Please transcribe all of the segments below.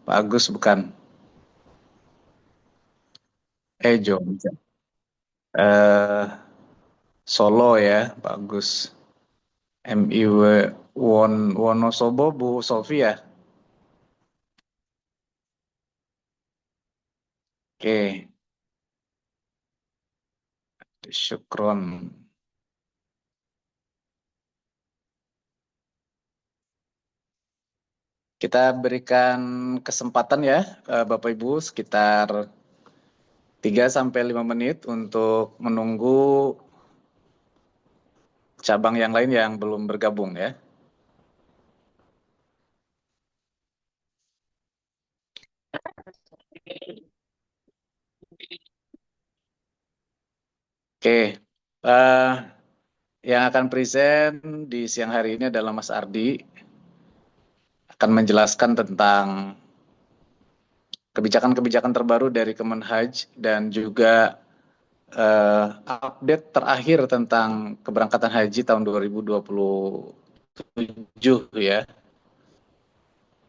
Pak Agus bukan. Jogja. Eh, Solo ya, Pak Agus. MIW Wonosobo, Bu Sofi ya. Oke, syukron. Kita berikan kesempatan ya, Bapak Ibu, sekitar 3 sampai 5 menit untuk menunggu cabang yang lain yang belum bergabung ya. Oke, eh, yang akan present di siang hari ini adalah Mas Ardi, akan menjelaskan tentang kebijakan-kebijakan terbaru dari Kemenhaj dan juga update terakhir tentang keberangkatan haji tahun 2027 ya.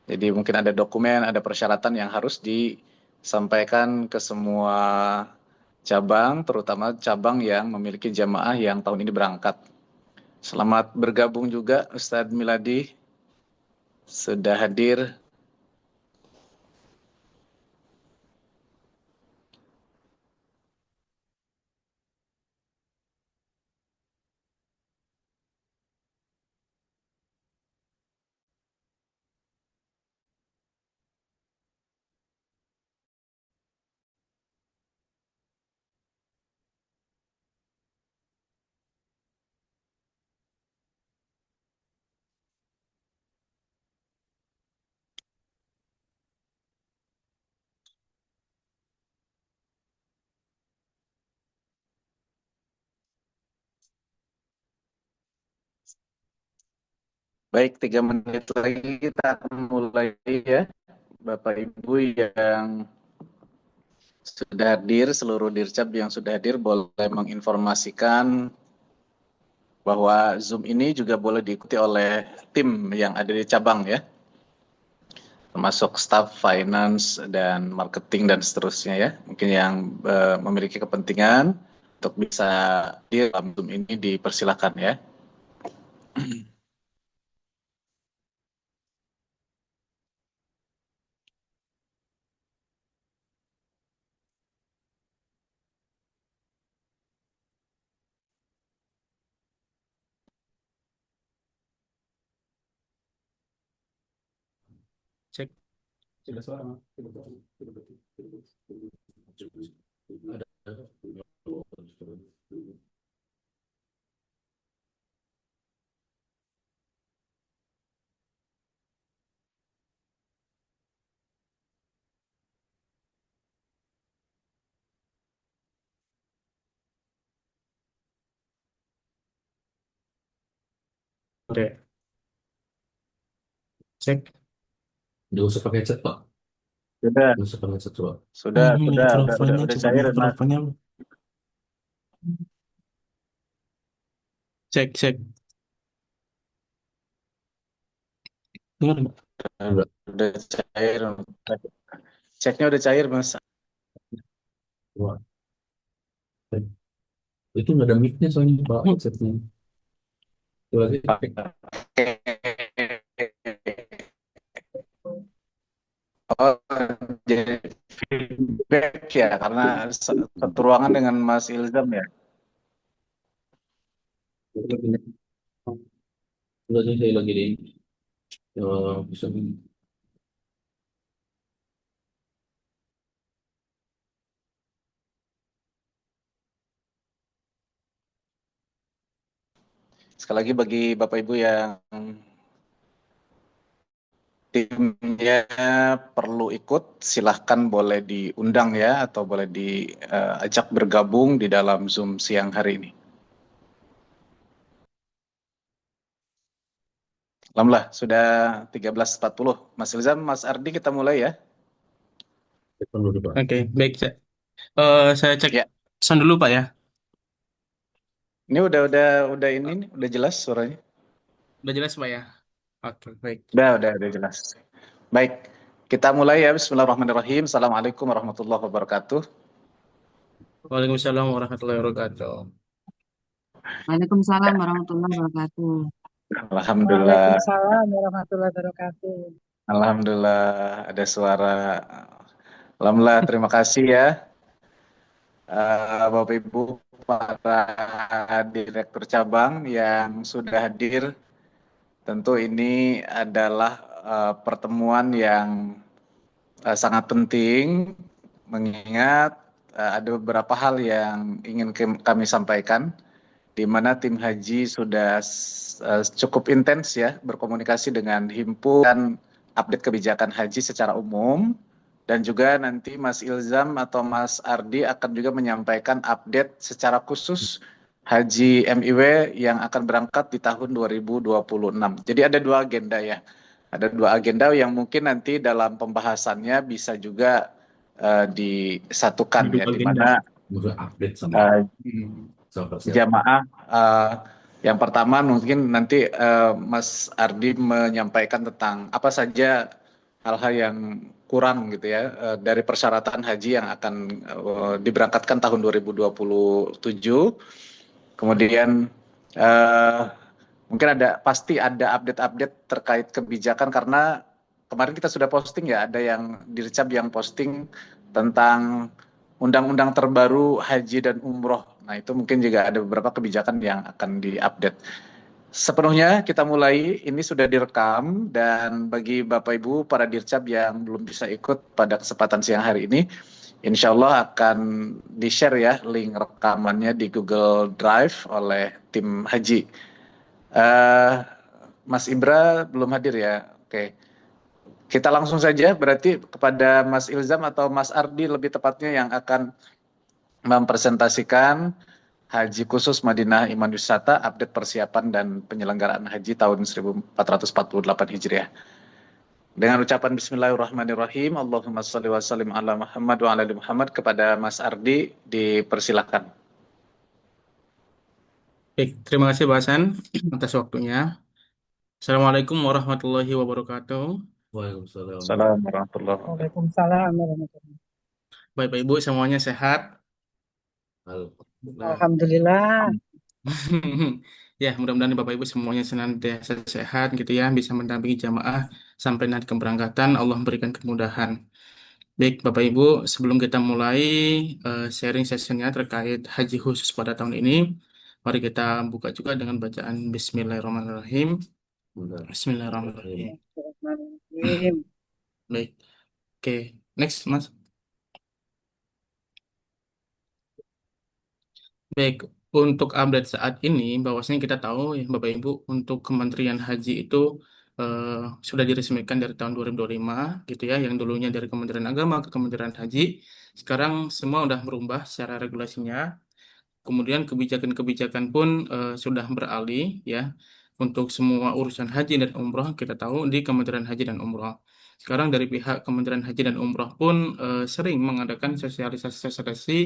Jadi mungkin ada dokumen, ada persyaratan yang harus disampaikan ke semua cabang, terutama cabang yang memiliki jamaah yang tahun ini berangkat. Selamat bergabung juga Ustadz Miladi, sudah hadir. Baik, 3 menit lagi kita akan mulai ya. Bapak Ibu yang sudah hadir, seluruh Dircap yang sudah hadir boleh menginformasikan bahwa Zoom ini juga boleh diikuti oleh tim yang ada di cabang ya, termasuk staff finance dan marketing dan seterusnya ya. Mungkin yang memiliki kepentingan untuk bisa hadir dalam Zoom ini dipersilakan ya. Cek. Sudah suara. Ada. Oke. Cek. Nggak usah pakai headset, Pak. Sudah, Nggak usah pakai headset, Pak. sudah, sudah, Mikrofonnya udah coba cair, Mas. mikrofonnya. Cek, cek. Dengar nggak? Enggak. Udah cair. Ceknya udah cair, Mas. Wah, cek. Itu nggak ada mic-nya soalnya, Pak, headsetnya. Coba lagi, cek. Oh, jadi feedback ya, karena satu ruangan dengan Mas Ilzam ya. Enggak sih, saya lagi di bisa Sekali lagi bagi Bapak Ibu yang timnya perlu ikut, silahkan boleh diundang ya, atau boleh diajak bergabung di dalam Zoom siang hari ini. Alhamdulillah, sudah 13.40. Mas Ilzam, Mas Ardi, kita mulai ya. telepon dulu, Pak. Oke, baik. Saya cek Ya, sound dulu, Pak ya. ini udah ini nih, udah jelas suaranya. Udah jelas, Pak ya. Oke, baik. Udah jelas. Baik. Kita mulai ya, Bismillahirrahmanirrahim. Assalamualaikum warahmatullahi wabarakatuh. Waalaikumsalam warahmatullahi wabarakatuh. Waalaikumsalam warahmatullahi wabarakatuh. Alhamdulillah, Waalaikumsalam warahmatullahi wabarakatuh. Alhamdulillah ada suara. Alhamdulillah, terima kasih ya Bapak Ibu para direktur cabang yang sudah hadir. Tentu ini adalah pertemuan yang sangat penting mengingat ada beberapa hal yang ingin kami sampaikan, di mana tim haji sudah cukup intens ya berkomunikasi dengan himpunan update kebijakan haji secara umum, dan juga nanti Mas Ilzam atau Mas Ardi akan juga menyampaikan update secara khusus haji MIW yang akan berangkat di tahun 2026. Jadi ada dua agenda ya. Ada dua agenda yang mungkin nanti dalam pembahasannya bisa juga disatukan ya, di mana Update sama jamaah yang pertama mungkin nanti Mas Ardi menyampaikan tentang apa saja hal-hal yang kurang gitu ya dari persyaratan haji yang akan diberangkatkan tahun 2027. Kemudian mungkin pasti ada update-update terkait kebijakan, karena kemarin kita sudah posting ya, ada yang Dircap yang posting tentang undang-undang terbaru haji dan umroh. Nah, itu mungkin juga ada beberapa kebijakan yang akan diupdate. Sepenuhnya kita mulai, ini sudah direkam, dan bagi Bapak Ibu para Dircap yang belum bisa ikut pada kesempatan siang hari ini, insya Allah akan di-share ya link rekamannya di Google Drive oleh tim haji. Mas Ibra belum hadir ya? Oke. Kita langsung saja berarti kepada Mas Ilzam atau Mas Ardi lebih tepatnya yang akan mempresentasikan Haji Khusus Madinah Iman Wisata, update persiapan dan penyelenggaraan haji tahun 1448 Hijriah. Dengan ucapan Bismillahirrahmanirrahim, Allahumma sholli wa sallim ala Muhammad wa ala ali Muhammad, kepada Mas Ardi dipersilakan. Baik, terima kasih Pak Hasan atas waktunya. Assalamualaikum warahmatullahi wabarakatuh. Waalaikumsalam. Assalamualaikum warahmatullahi wabarakatuh. Waalaikumsalam warahmatullahi Bapak Ibu semuanya sehat. Alhamdulillah. Ya, mudah-mudahan Bapak Ibu semuanya senantiasa sehat gitu ya, bisa mendampingi jamaah sampai nanti keberangkatan, Allah memberikan kemudahan. Baik, Bapak Ibu, sebelum kita mulai sharing sessionnya terkait haji khusus pada tahun ini, mari kita buka juga dengan bacaan Bismillahirrahmanirrahim. Bismillahirrahmanirrahim. Bismillahirrahmanirrahim. Baik, oke, next Mas. Baik, untuk update saat ini, bahwasanya kita tahu ya Bapak Ibu, untuk Kementerian Haji itu eh, sudah diresmikan dari tahun 2025 gitu ya, yang dulunya dari Kementerian Agama ke Kementerian Haji, sekarang semua udah berubah secara regulasinya. Kemudian kebijakan-kebijakan pun sudah beralih ya, untuk semua urusan haji dan umroh kita tahu di Kementerian Haji dan Umroh. Sekarang dari pihak Kementerian Haji dan Umroh pun sering mengadakan sosialisasi-sosialisasi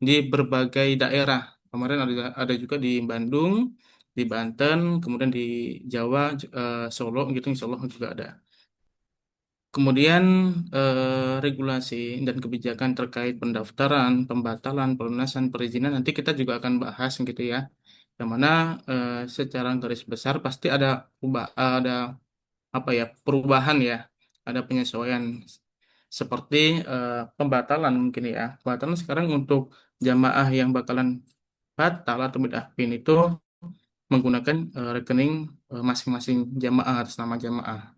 di berbagai daerah. Kemarin ada juga di Bandung, di Banten, kemudian di Jawa, Solo gitu, insya Allah juga ada. Kemudian regulasi dan kebijakan terkait pendaftaran, pembatalan, pelunasan, perizinan nanti kita juga akan bahas gitu ya. Yang mana secara garis besar pasti ada apa ya, perubahan ya, ada penyesuaian seperti pembatalan mungkin ya. Pembatalan sekarang untuk jamaah yang bakalan batal atau bid'ah pin itu menggunakan rekening masing-masing jamaah atas nama jamaah.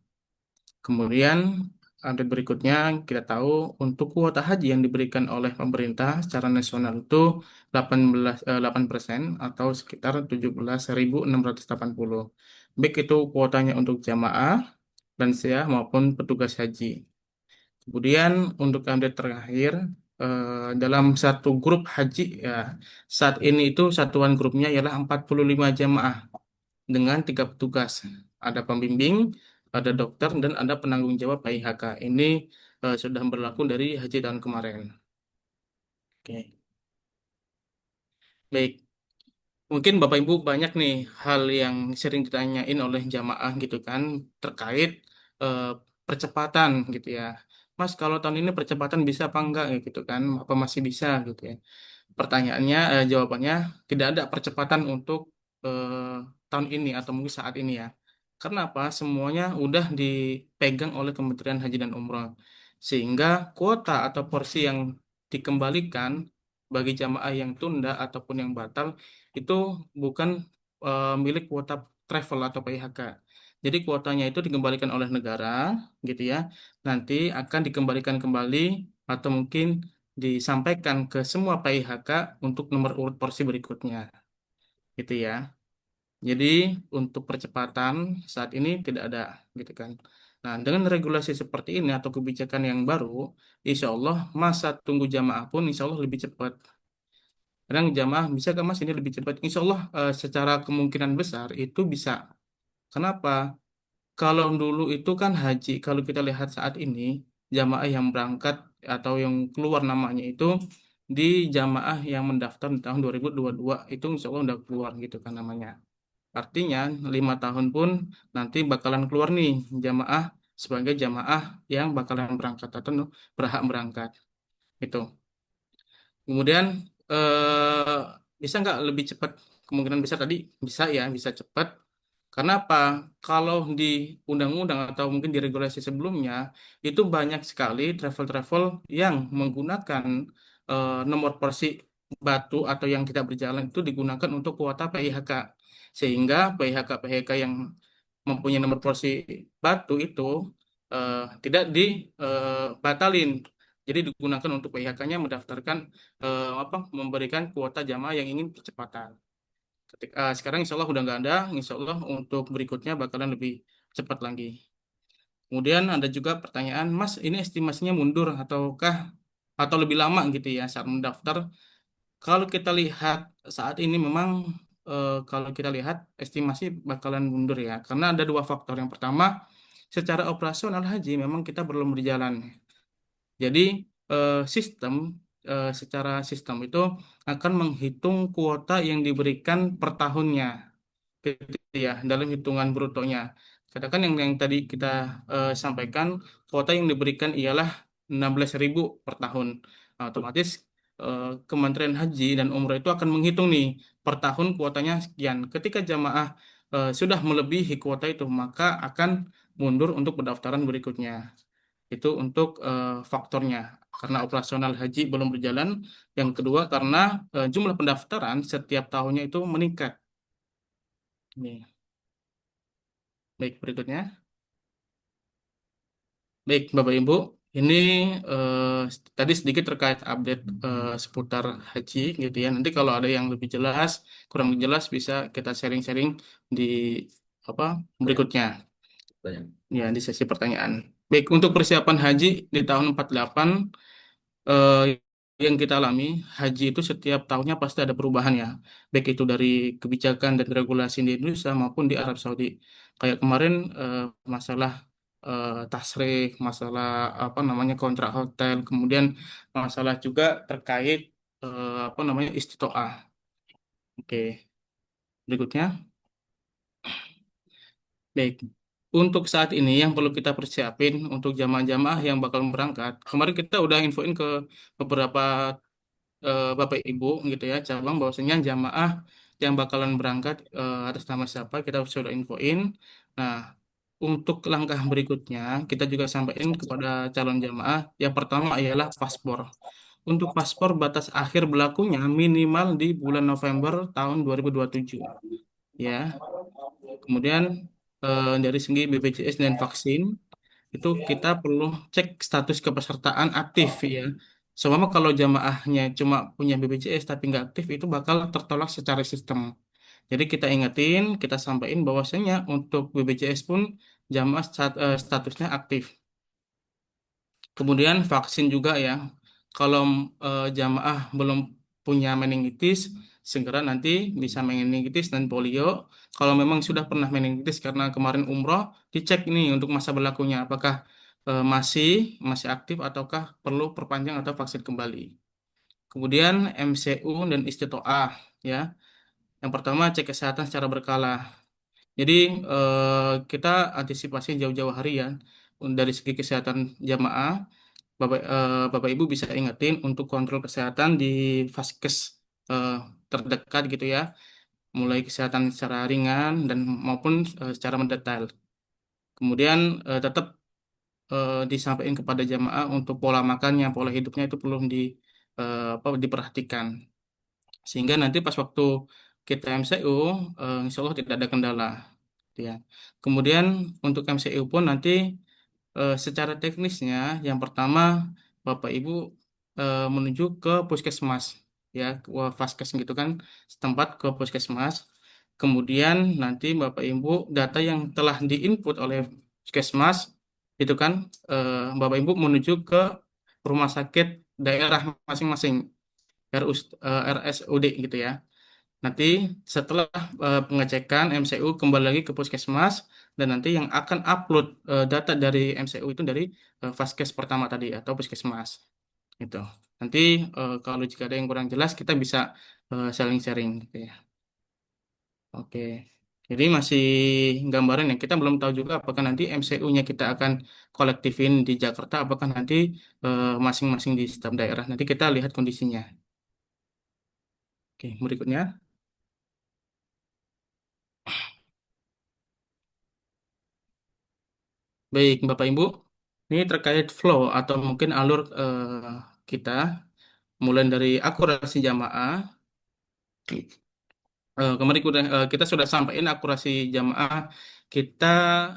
Kemudian update berikutnya kita tahu untuk kuota haji yang diberikan oleh pemerintah secara nasional itu 8% atau sekitar 17.680. Baik itu kuotanya untuk jamaah, lansia maupun petugas haji. Kemudian untuk update terakhir dalam satu grup haji ya, saat ini itu satuan grupnya ialah 45 jamaah dengan 3 petugas. Ada pembimbing, ada dokter, dan ada penanggung jawab PIHK. Ini sudah berlaku dari haji tahun kemarin. Oke. Baik, mungkin Bapak Ibu banyak nih hal yang sering ditanyain oleh jamaah gitu kan terkait eh, percepatan gitu ya. Mas kalau tahun ini percepatan bisa apa enggak ya gitu kan, apa masih bisa gitu ya. Pertanyaannya, jawabannya tidak ada percepatan untuk tahun ini atau mungkin saat ini ya. Karena apa? Semuanya udah dipegang oleh Kementerian Haji dan Umroh. Sehingga kuota atau porsi yang dikembalikan bagi jamaah yang tunda ataupun yang batal itu bukan milik kuota travel atau PIHK. Jadi kuotanya itu dikembalikan oleh negara gitu ya. Nanti akan dikembalikan kembali atau mungkin disampaikan ke semua PIHK untuk nomor urut porsi berikutnya, gitu ya. Jadi untuk percepatan saat ini tidak ada, gitu kan. Nah, dengan regulasi seperti ini atau kebijakan yang baru, insya Allah masa tunggu jamaah pun insya Allah lebih cepat. Kadang jamaah bisa ke Mas ini lebih cepat. Insya Allah secara kemungkinan besar itu bisa. Kenapa? Kalau dulu itu kan haji, kalau kita lihat saat ini, jamaah yang berangkat atau yang keluar namanya itu di jamaah yang mendaftar di tahun 2022 itu insya Allah udah keluar gitu kan namanya. Artinya 5 tahun pun nanti bakalan keluar nih jamaah sebagai jamaah yang bakalan berangkat atau berhak berangkat. Itu. Kemudian eh, bisa nggak lebih cepat? Kemungkinan besar tadi bisa ya, bisa cepat. Karena apa? Kalau di undang-undang atau mungkin di regulasi sebelumnya itu banyak sekali travel-travel yang menggunakan nomor porsi batu atau yang tidak berjalan itu digunakan untuk kuota PIHK. Sehingga PIHK-PIHK yang mempunyai nomor porsi batu itu tidak dibatalin. Jadi digunakan untuk PIHK-nya mendaftarkan memberikan kuota jamaah yang ingin percepatan. Sekarang insya Allah udah nggak ada, insya Allah untuk berikutnya bakalan lebih cepat lagi. Kemudian ada juga pertanyaan, Mas, ini estimasinya mundur atau lebih lama gitu ya saat mendaftar? Kalau kita lihat saat ini memang kalau kita lihat estimasi bakalan mundur ya, karena ada dua faktor. Yang pertama, secara operasional haji memang kita belum berjalan. Jadi sistem secara sistem itu akan menghitung kuota yang diberikan per tahunnya, gitu ya, dalam hitungan brutonya. Katakan yang tadi kita sampaikan, kuota yang diberikan ialah 16.000 per tahun. Nah, otomatis Kementerian Haji dan Umroh itu akan menghitung nih per tahun kuotanya sekian. Ketika jamaah sudah melebihi kuota itu, maka akan mundur untuk pendaftaran berikutnya. Itu untuk faktornya. Karena operasional haji belum berjalan. Yang kedua, karena jumlah pendaftaran setiap tahunnya itu meningkat. Nih, baik berikutnya. Baik, Bapak Ibu, ini tadi sedikit terkait update seputar haji gitu ya. Nanti kalau ada yang lebih jelas, kurang jelas bisa kita sharing-sharing di apa berikutnya. Banyak. Ya, di sesi pertanyaan. Baik, untuk persiapan haji di tahun 48 eh, yang kita alami, haji itu setiap tahunnya pasti ada perubahan ya. Baik itu dari kebijakan dan regulasi di Indonesia maupun di Arab Saudi. Kayak kemarin masalah tasrik, masalah apa namanya kontrak hotel, kemudian masalah juga terkait apa namanya istitoah. Oke, berikutnya. Baik. Untuk saat ini yang perlu kita persiapin untuk jamaah-jamaah yang bakal berangkat. Kemarin kita udah infoin ke beberapa Bapak Ibu gitu ya cabang bahwasanya jamaah yang bakalan berangkat atas nama siapa kita sudah infoin. Nah, untuk langkah berikutnya kita juga sampaikan kepada calon jamaah. Yang pertama ialah paspor. Untuk paspor batas akhir berlakunya minimal di bulan November tahun 2027 ya. Kemudian dari segi BPJS dan vaksin itu kita perlu cek status kepesertaan aktif ya. Seumpama kalau jamaahnya cuma punya BPJS tapi nggak aktif itu bakal tertolak secara sistem. Jadi kita ingetin, kita sampaikan bahwasanya untuk BPJS pun jamaah statusnya aktif. Kemudian vaksin juga ya. Kalau jamaah belum punya meningitis, segera nanti bisa meningitis dan polio. Kalau memang sudah pernah meningitis karena kemarin umroh, dicek ini untuk masa berlakunya apakah masih masih aktif ataukah perlu perpanjang atau vaksin kembali. Kemudian MCU dan istitoah ya. Yang pertama cek kesehatan secara berkala. Jadi kita antisipasi jauh-jauh hari ya dari segi kesehatan jamaah. Bapak Ibu bisa ingetin untuk kontrol kesehatan di vaskes eh, terdekat gitu ya, mulai kesehatan secara ringan dan maupun secara mendetail. Kemudian tetap disampaikan kepada jamaah untuk pola makannya, pola hidupnya itu perlu diperhatikan. Sehingga nanti pas waktu kita MCU, insya Allah tidak ada kendala. Gitu ya. Kemudian untuk MCU pun nanti secara teknisnya, yang pertama Bapak Ibu menuju ke puskesmas, ya, ke vaskes gitu kan, setempat ke puskesmas. Kemudian nanti Bapak Ibu data yang telah diinput oleh puskesmas itu kan, Bapak Ibu menuju ke rumah sakit daerah masing-masing, RSUD gitu ya. Nanti setelah pengecekan MCU kembali lagi ke puskesmas, dan nanti yang akan upload data dari MCU itu dari vaskes pertama tadi atau puskesmas. Itu. Nanti kalau jika ada yang kurang jelas kita bisa saling sharing gitu ya. Oke. Jadi masih gambaran ya. Kita belum tahu juga apakah nanti MCU-nya kita akan kolektifin di Jakarta, apakah nanti masing-masing di setiap daerah. Nanti kita lihat kondisinya. Oke, berikutnya. Baik, Bapak Ibu, ini terkait flow atau mungkin alur kita, mulai dari akurasi jamaah. Kemarin kita sudah sampaikan akurasi jamaah kita,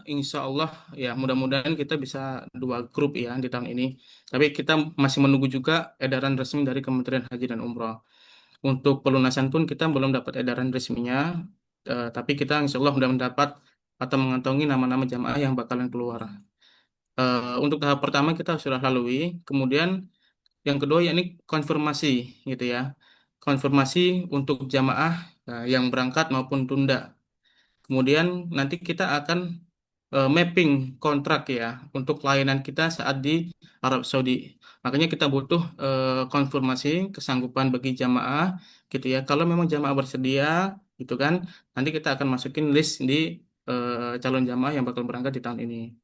insya Allah ya mudah-mudahan kita bisa 2 grup ya di tahun ini. Tapi kita masih menunggu juga edaran resmi dari Kementerian Haji dan Umroh. Untuk pelunasan pun kita belum dapat edaran resminya, tapi kita insya Allah sudah mendapat atau mengantongi nama-nama jamaah yang bakalan keluar. Untuk tahap pertama kita sudah lalui, kemudian yang kedua yakni konfirmasi gitu ya. Konfirmasi untuk jamaah yang berangkat maupun tunda. Kemudian nanti kita akan mapping kontrak ya untuk layanan kita saat di Arab Saudi. Makanya kita butuh konfirmasi kesanggupan bagi jamaah gitu ya. Kalau memang jamaah bersedia gitu kan, nanti kita akan masukin list di calon jamaah yang bakal berangkat di tahun ini.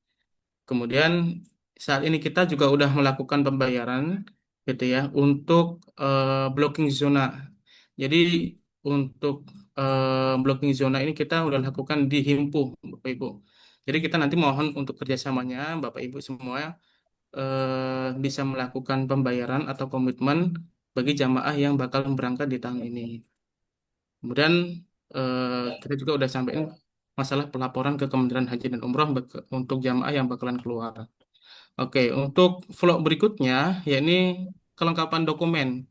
Kemudian saat ini kita juga udah melakukan pembayaran gitu ya untuk blocking zona. Jadi untuk blocking zona ini kita udah lakukan di Himpu, Bapak Ibu. Jadi kita nanti mohon untuk kerjasamanya Bapak Ibu semua bisa melakukan pembayaran atau komitmen bagi jamaah yang bakal berangkat di tahun ini. Kemudian kita juga udah sampaikan masalah pelaporan ke Kementerian Haji dan Umroh untuk jamaah yang bakalan keluar. Oke, untuk vlog berikutnya, yakni kelengkapan dokumen.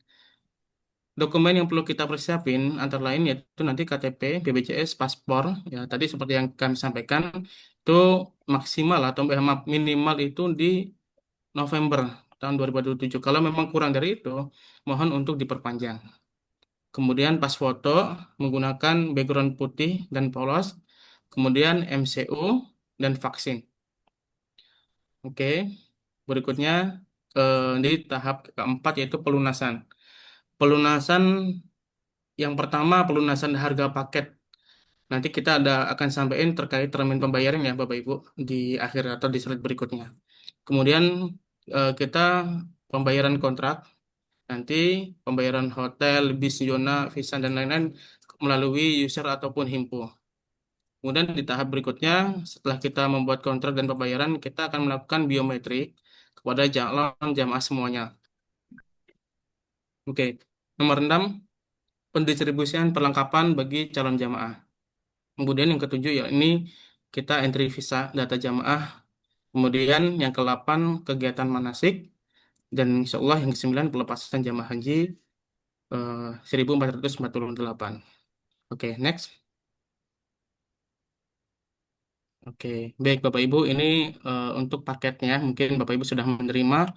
Dokumen yang perlu kita persiapin antara lain yaitu nanti KTP, BPJS, paspor. Ya, tadi seperti yang kami sampaikan, itu maksimal atau minimal itu di November tahun 2027. Kalau memang kurang dari itu, mohon untuk diperpanjang. Kemudian pas foto menggunakan background putih dan polos. Kemudian MCU dan vaksin. Oke, berikutnya di tahap keempat yaitu pelunasan. Pelunasan yang pertama pelunasan harga paket. Nanti kita akan sampaikan terkait termin pembayaran ya Bapak Ibu di akhir atau di slide berikutnya. Kemudian kita pembayaran kontrak, nanti pembayaran hotel, bis, zona, visa dan lain-lain melalui user ataupun Himpu. Kemudian di tahap berikutnya, setelah kita membuat kontrak dan pembayaran, kita akan melakukan biometrik kepada calon jamaah semuanya. Oke, nomor 6, pendistribusian perlengkapan bagi calon jamaah. Kemudian yang ketujuh ya ini kita entry visa data jamaah. Kemudian yang ke-8 kegiatan manasik, dan insya Allah yang ke-9 pelepasan jamaah haji 1448. Oke, next. Oke, baik Bapak Ibu, ini untuk paketnya mungkin Bapak Ibu sudah menerima.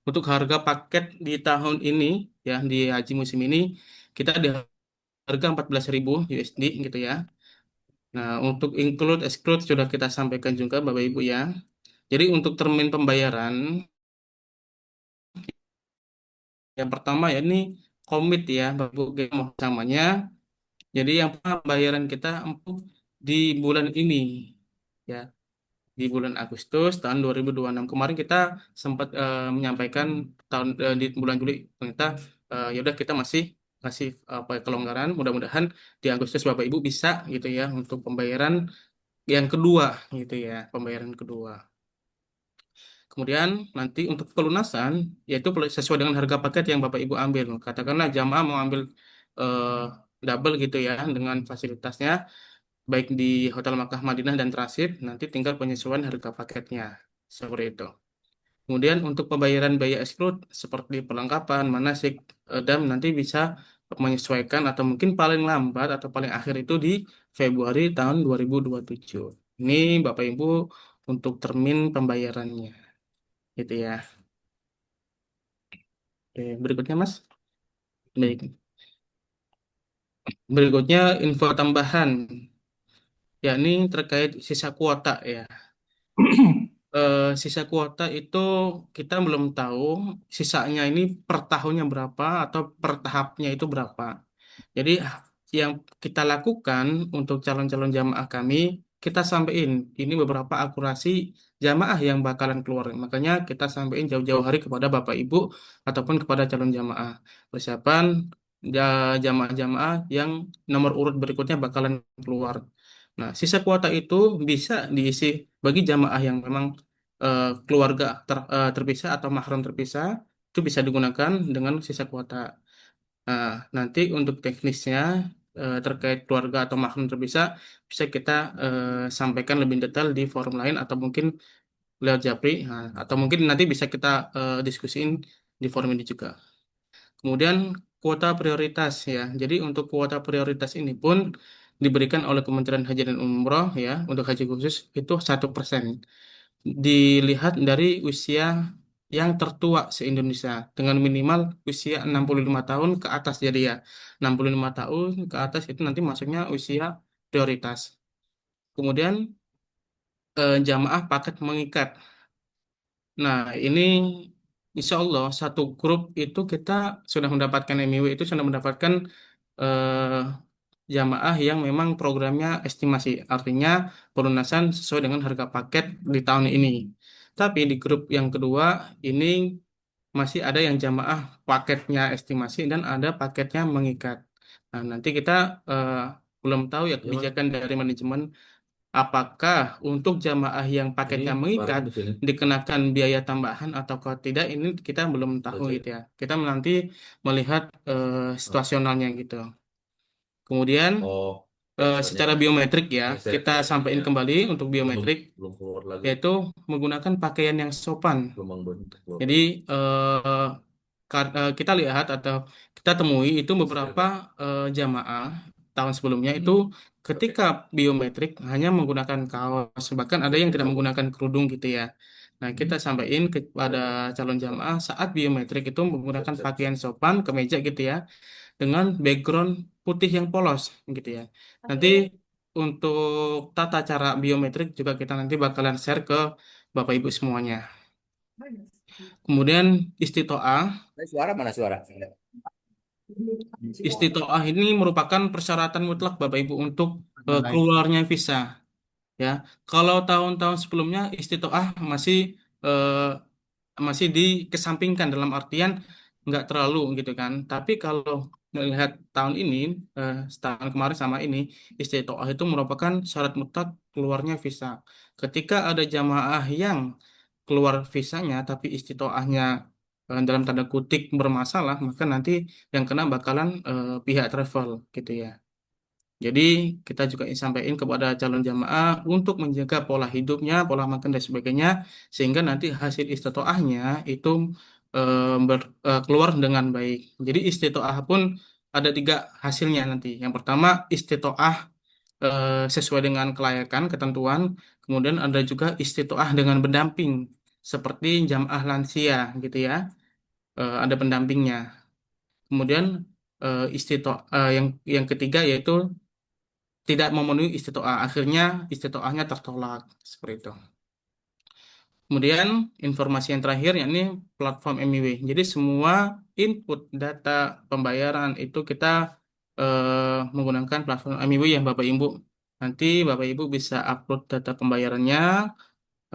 Untuk harga paket di tahun ini ya di haji musim ini kita di harga 14.000 USD gitu ya. Nah, untuk include exclude sudah kita sampaikan juga Bapak Ibu ya. Jadi untuk termin pembayaran yang pertama ya ini komit ya Bapak Ibu samanya. Jadi yang pertama pembayaran kita empuk di bulan ini ya. di bulan Agustus tahun 2026. Kemarin kita sempat menyampaikan di bulan Juli ternyata ya udah kita masih kasih apa kelonggaran. Mudah-mudahan di Agustus Bapak Ibu bisa gitu ya untuk pembayaran yang kedua gitu ya, pembayaran kedua. Kemudian nanti untuk pelunasan yaitu sesuai dengan harga paket yang Bapak Ibu ambil. Katakanlah jamaah mau ambil eh, double gitu ya dengan fasilitasnya baik di Hotel Makkah Madinah dan Transit, nanti tinggal penyesuaian harga paketnya. Seperti itu. Kemudian untuk pembayaran biaya exclude seperti perlengkapan, manasik, dan nanti bisa menyesuaikan atau mungkin paling lambat atau paling akhir itu di Februari tahun 2027. Ini Bapak Ibu untuk termin pembayarannya, gitu ya. Oke, berikutnya Mas. Baik. Berikutnya info tambahan, yakni terkait sisa kuota ya. Sisa kuota itu kita belum tahu sisanya ini per tahunnya berapa atau per tahapnya itu berapa. Jadi yang kita lakukan untuk calon-calon jamaah kami, kita sampaikan ini beberapa akurasi jamaah yang bakalan keluar. Makanya kita sampaikan jauh-jauh hari kepada Bapak Ibu ataupun kepada calon jamaah. Persiapan jamaah-jamaah yang nomor urut berikutnya bakalan keluar. Nah, sisa kuota itu bisa diisi bagi jamaah yang memang keluarga terpisah atau mahram terpisah, itu bisa digunakan dengan sisa kuota. Nah, nanti untuk teknisnya terkait keluarga atau mahram terpisah bisa kita sampaikan lebih detail di forum lain atau mungkin lewat Japri, nah, atau mungkin nanti bisa kita diskusiin di forum ini juga. Kemudian kuota prioritas ya. Jadi untuk kuota prioritas ini pun diberikan oleh Kementerian Haji dan Umroh ya untuk haji khusus itu 1%. Dilihat dari usia yang tertua se-Indonesia dengan minimal usia 65 tahun ke atas, jadi ya 65 tahun ke atas itu nanti masuknya usia prioritas. Kemudian jamaah paket mengikat. Nah, ini insya Allah satu grup itu kita sudah mendapatkan MIW itu sudah mendapatkan eh, jamaah yang memang programnya estimasi, artinya pelunasan sesuai dengan harga paket di tahun ini. Tapi di grup yang kedua ini masih ada yang jamaah paketnya estimasi dan ada paketnya mengikat. Nah, nanti kita eh, belum tahu ya kebijakan dari manajemen apakah untuk jamaah yang paketnya Ini mengikat barang di sini. dikenakan biaya tambahan atau tidak ini kita belum tahu Baca. gitu ya. Kita nanti melihat situasionalnya gitu. Kemudian Oh, secara biasanya biometrik ya, geser kita sampaikan ininya. kembali untuk belum biometrik belum keluar lagi, yaitu menggunakan pakaian yang sopan. gelombang bentuk keluar. Jadi kita lihat atau kita temui itu beberapa jamaah tahun sebelumnya itu ketika biometrik hanya menggunakan kaos, bahkan ada yang tidak menggunakan kerudung gitu ya. Nah, kita sampaikan kepada calon jamaah saat biometrik itu menggunakan pakaian sopan, kemeja gitu ya, dengan background putih yang polos gitu ya. Nanti untuk tata cara biometrik juga kita nanti bakalan share ke Bapak Ibu semuanya. Kemudian istitoah. Suara mana suara? Istitoah ini merupakan persyaratan mutlak Bapak Ibu untuk keluarnya visa. Ya, kalau tahun-tahun sebelumnya istitoah masih dikesampingkan dalam artian nggak terlalu gitu kan. Tapi kalau melihat tahun ini, setahun kemarin sama ini, istitoah itu merupakan syarat mutlak keluarnya visa. Ketika ada jamaah yang keluar visanya tapi istitoahnya dalam tanda kutip bermasalah, maka nanti yang kena bakalan pihak travel gitu ya. Jadi kita juga sampaikan kepada calon jamaah untuk menjaga pola hidupnya, pola makan dan sebagainya, sehingga nanti hasil istitoahnya itu keluar dengan baik. Jadi istitoah pun ada tiga hasilnya nanti. Yang pertama istitoah sesuai dengan kelayakan, ketentuan. Kemudian ada juga istitoah dengan pendamping, seperti jamaah lansia gitu ya, ada pendampingnya. Kemudian yang ketiga yaitu tidak memenuhi istitoah. Akhirnya istitoahnya tertolak seperti itu. Kemudian informasi yang terakhir yakni platform MIW. Jadi semua input data pembayaran itu kita menggunakan platform MIW yang Bapak Ibu. Nanti Bapak Ibu bisa upload data pembayarannya,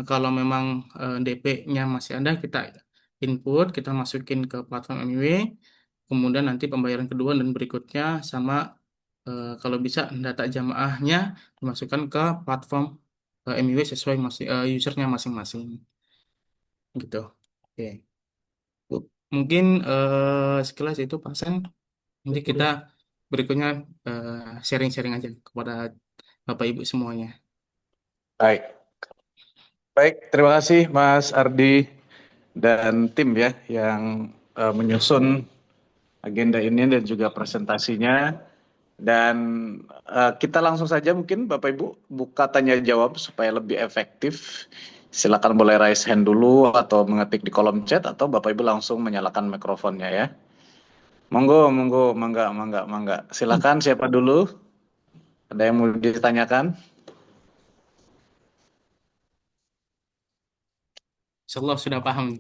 Kalau memang DP-nya masih ada, kita input, kita masukin ke platform MIW, kemudian nanti pembayaran kedua dan berikutnya sama kalau bisa data jamaahnya dimasukkan ke platform MIW sesuai usernya masing-masing gitu. Oke. Mungkin sekilas itu Pak Sen. Nanti kita berikutnya eh, sharing-sharing aja kepada Bapak Ibu semuanya. Baik. Baik, terima kasih Mas Ardi dan tim ya yang menyusun agenda ini dan juga presentasinya. Dan kita langsung saja mungkin Bapak Ibu buka tanya jawab supaya lebih efektif. Silakan boleh raise hand dulu atau mengetik di kolom chat atau Bapak Ibu langsung menyalakan mikrofonnya ya. Monggo, monggo, mangga, mangga, mangga. Silakan siapa dulu? Ada yang mau ditanyakan? Insyaallah sudah paham.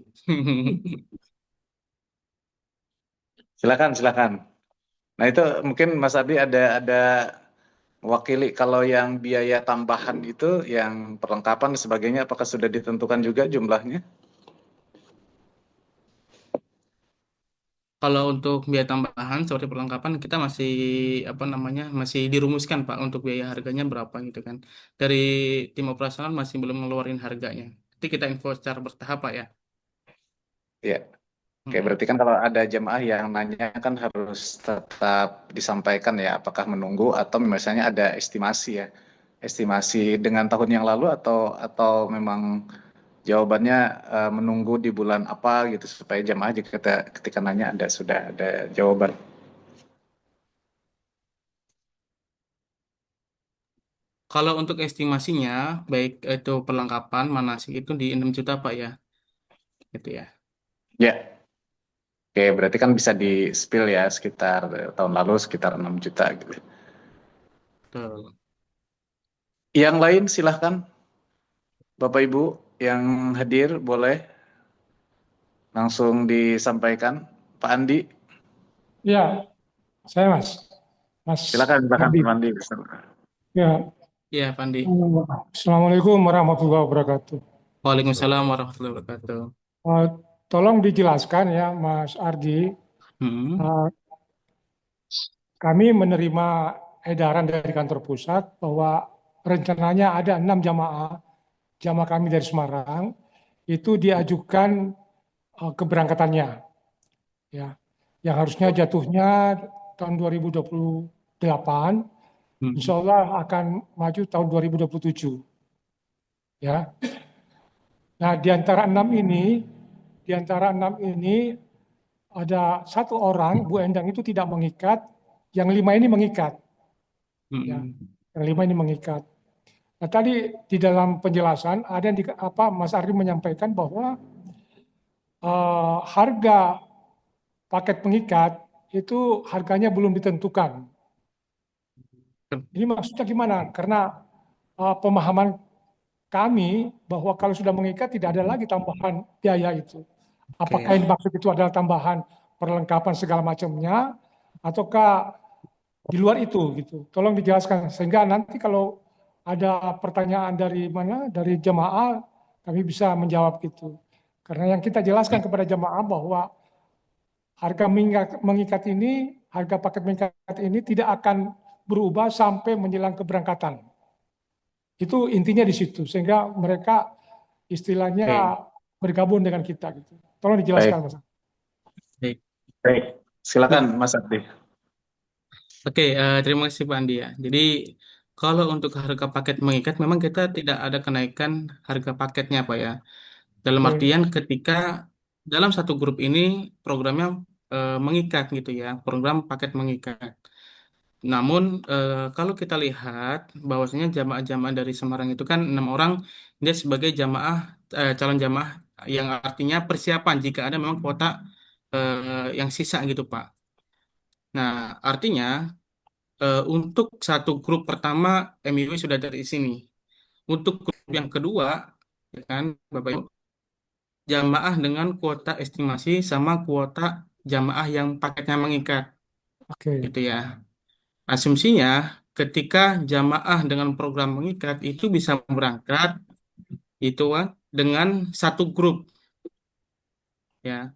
Silakan, silakan. Nah itu mungkin Mas Ardi ada mewakili kalau yang biaya tambahan itu yang perlengkapan dan sebagainya apakah sudah ditentukan juga jumlahnya? Kalau untuk biaya tambahan seperti perlengkapan kita masih apa namanya masih dirumuskan Pak untuk biaya harganya berapa gitu kan. Dari tim operasional masih belum ngeluarin harganya. Nanti kita info secara bertahap Pak ya. Ya. Oke, Mm-mm. berarti kan kalau ada jemaah yang nanya kan harus tetap disampaikan ya, apakah menunggu atau misalnya ada estimasi ya, estimasi dengan tahun yang lalu atau memang jawabannya menunggu di bulan apa gitu supaya jemaah jika ketika nanya sudah ada jawaban. Kalau untuk estimasinya baik itu perlengkapan manasik itu di 6 juta Pak ya. Gitu ya. Ya, oke, berarti kan bisa di spill ya sekitar tahun lalu sekitar 6 juta gitu. Betul. Yang lain silahkan Bapak Ibu yang hadir boleh langsung disampaikan. Pak Andi, Ya, saya Mas, Mas silakan silakan Ardi. Pak Andi. Ya, Ya, Pandi. Assalamualaikum warahmatullahi wabarakatuh. Waalaikumsalam warahmatullahi wabarakatuh. Eh, Tolong dijelaskan ya, Mas Ardi. Hmm. Eh, Kami menerima edaran dari kantor pusat bahwa rencananya ada 6 jamaah kami dari Semarang itu diajukan keberangkatannya, ya, yang harusnya jatuhnya tahun 2028, Hmm. insya Allah akan maju tahun 2027. Ya. Nah, di antara enam ini ada satu orang, Bu Endang itu tidak mengikat, yang 5 ini mengikat. Ya, Hmm. yang 5 ini mengikat. Nah, tadi di dalam penjelasan ada yang Mas Ardi menyampaikan bahwa harga paket pengikat itu harganya belum ditentukan. Ini maksudnya gimana? Karena pemahaman kami bahwa kalau sudah mengikat tidak ada lagi tambahan biaya itu. Apakah yang Oke. dimaksud itu adalah tambahan perlengkapan segala macamnya, ataukah di luar itu gitu? Tolong dijelaskan sehingga nanti kalau ada pertanyaan dari mana dari jemaah kami bisa menjawab gitu. Karena yang kita jelaskan kepada jemaah bahwa harga mengikat ini, harga paket mengikat ini tidak akan berubah sampai menjelang keberangkatan. Itu intinya di situ sehingga mereka istilahnya Oke. bergabung dengan kita gitu. Tolong dijelaskan Baik, Mas. Baik. baik. Silakan Bu- Mas Ardi. Oke, terima kasih Pak Andi ya. Jadi kalau untuk harga paket mengikat memang kita tidak ada kenaikan harga paketnya Pak ya. Dalam Oke, artian ketika dalam satu grup ini programnya mengikat gitu ya, program paket mengikat. Namun kalau kita lihat bahwasanya jamaah-jamaah dari Semarang itu kan 6 orang dia sebagai jamaah calon jamaah yang artinya persiapan jika ada memang kuota yang sisa gitu Pak. Nah artinya untuk satu grup pertama MIW sudah dari sini. Untuk grup yang kedua ya kan Bapak Ibu jamaah dengan kuota estimasi sama kuota jamaah yang paketnya mengikat oke, gitu ya. Asumsinya ketika jamaah dengan program mengikat itu bisa berangkat itu dengan satu grup ya.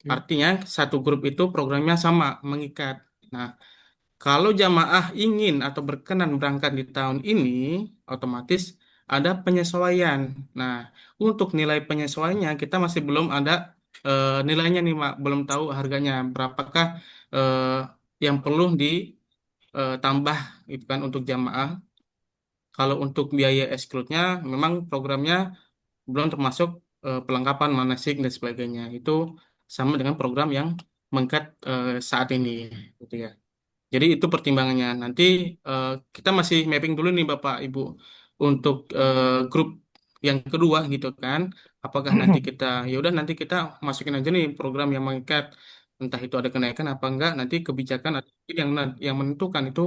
Oke. Artinya satu grup itu programnya sama, mengikat. Nah, kalau jamaah ingin atau berkenan berangkat di tahun ini, otomatis ada penyesuaian. Nah, untuk nilai penyesuaiannya kita masih belum ada nilainya nih, Mak. Belum tahu harganya berapakah eh, yang perlu ditambah itu kan untuk jamaah. Kalau untuk biaya exclude-nya memang programnya belum termasuk pelengkapan manasik dan sebagainya. Itu sama dengan program yang mengikat saat ini gitu ya. Jadi itu pertimbangannya. Nanti eh, kita masih mapping dulu nih Bapak Ibu untuk grup yang kedua gitu kan. Apakah nanti kita ya udah nanti kita masukin aja nih program yang mengikat, entah itu ada kenaikan apa enggak, nanti kebijakan atau yang menentukan itu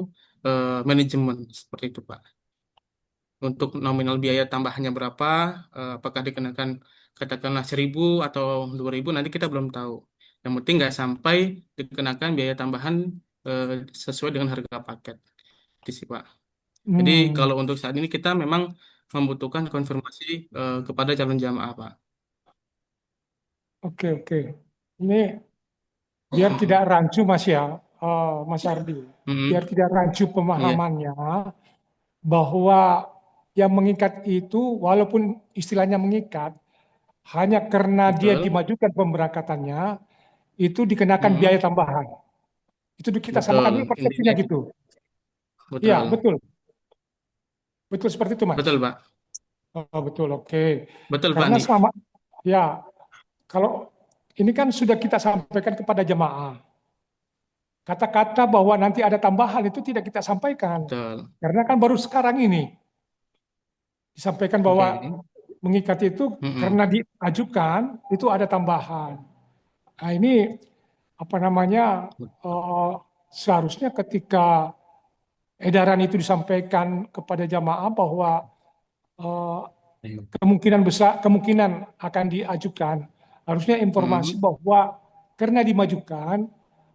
manajemen seperti itu Pak. Untuk nominal biaya tambahannya berapa, apakah dikenakan katakanlah 1.000 atau 2.000 nanti kita belum tahu. Yang penting nggak sampai dikenakan biaya tambahan eh, sesuai dengan harga paket. Itu sih, Pak. Jadi Hmm, kalau untuk saat ini kita memang membutuhkan konfirmasi kepada calon jamaah, Pak. oke, oke. Ini biar Mm-mm. tidak rancu Mas ya, Mas Ardi. Biar Mm-mm. tidak rancu Iya, pemahamannya bahwa yang mengikat itu walaupun istilahnya mengikat hanya karena dia betul. dimajukan pemberangkatannya itu dikenakan biaya Mm-mm. tambahan. Itu kita Betul. samakan dulu Intinya persepsinya itu. gitu. Iya, Betul. betul. Betul seperti itu, Mas. Betul, Pak. Oh, betul, oke. Betul, Pak Karena Nif. selama, ya, kalau ini kan sudah kita sampaikan kepada jemaah. Kata-kata bahwa nanti ada tambahan itu tidak kita sampaikan. Betul. Karena kan baru sekarang ini disampaikan bahwa Oke. mengikat itu Mm-mm. karena diajukan itu ada tambahan. Nah ini apa namanya seharusnya ketika edaran itu disampaikan kepada jamaah bahwa eh, kemungkinan besar kemungkinan akan diajukan harusnya informasi Mm-mm. bahwa karena dimajukan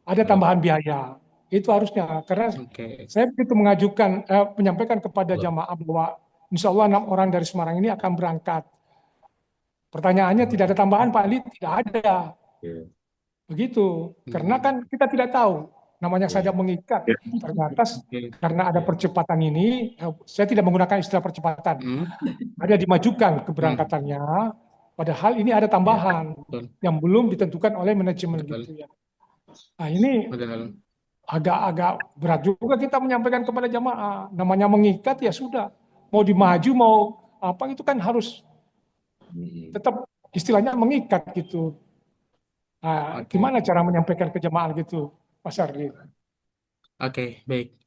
ada tambahan biaya itu harusnya karena Oke. saya begitu menyampaikan kepada jamaah bahwa insya Allah 6 orang dari Semarang ini akan berangkat. Pertanyaannya tidak ada tambahan Pak Ali, tidak ada. Begitu. Karena Mm. kan kita tidak tahu, namanya saja Iya. mengikat. Ternyata Oke. karena ada Iya. percepatan ini, saya tidak menggunakan istilah percepatan, Mm. ada dimajukan Mm. keberangkatannya, padahal ini ada Iya. tambahan Betul. yang belum ditentukan oleh manajemen gitu Betul. ya. Nah ini Betul. agak-agak berat juga kita menyampaikan kepada jamaah. Namanya mengikat ya sudah, mau dimaju mau apa itu kan harus Mm-mm. tetap istilahnya mengikat gitu. Nah, Oke. gimana cara menyampaikan ke jemaah gitu, Mas Ardi? Oke, baik.